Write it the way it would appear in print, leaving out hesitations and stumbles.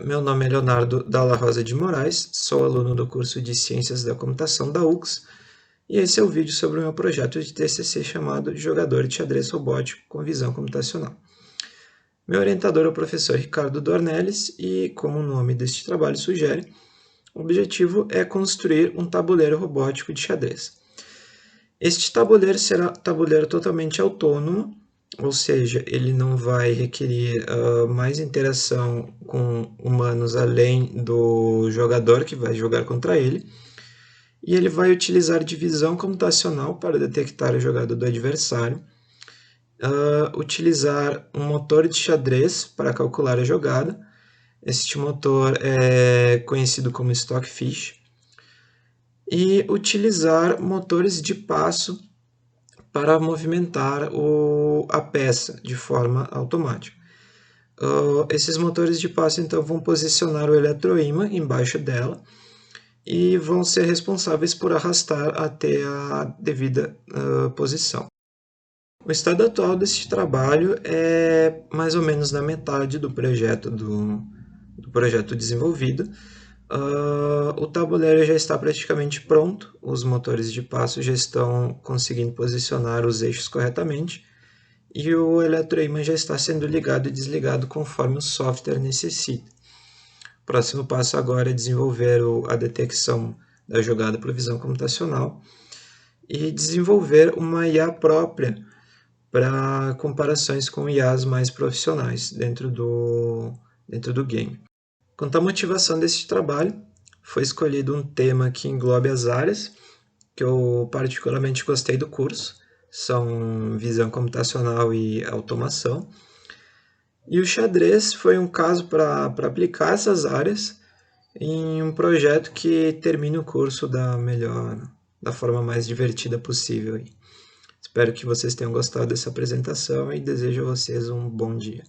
Meu nome é Leonardo Dalla Rosa de Moraes, sou aluno do curso de Ciências da Computação da UX e esse é o vídeo sobre o meu projeto de TCC chamado Jogador de Xadrez Robótico com Visão Computacional. Meu orientador é o professor Ricardo Dornelles e, como o nome deste trabalho sugere, o objetivo é construir um tabuleiro robótico de xadrez. Este tabuleiro será um tabuleiro totalmente autônomo, ou seja, ele não vai requerir mais interação com humanos além do jogador que vai jogar contra ele, e ele vai utilizar de visão computacional para detectar a jogada do adversário, utilizar um motor de xadrez para calcular a jogada. Este motor é conhecido como Stockfish, e utilizar motores de passo para movimentar a peça de forma automática. Esses motores de passo então vão posicionar o eletroímã embaixo dela e vão ser responsáveis por arrastar até a devida posição. O estado atual desse trabalho é mais ou menos na metade do projeto desenvolvido. O tabuleiro já está praticamente pronto, os motores de passo já estão conseguindo posicionar os eixos corretamente e o eletroímã já está sendo ligado e desligado conforme o software necessita. O próximo passo agora é desenvolver a detecção da jogada por visão computacional e desenvolver uma IA própria para comparações com IAs mais profissionais dentro do game. Quanto à motivação desse trabalho, foi escolhido um tema que englobe as áreas que eu particularmente gostei do curso, são visão computacional e automação. E o xadrez foi um caso para aplicar essas áreas em um projeto que termine o curso da forma mais divertida possível. Espero que vocês tenham gostado dessa apresentação e desejo a vocês um bom dia.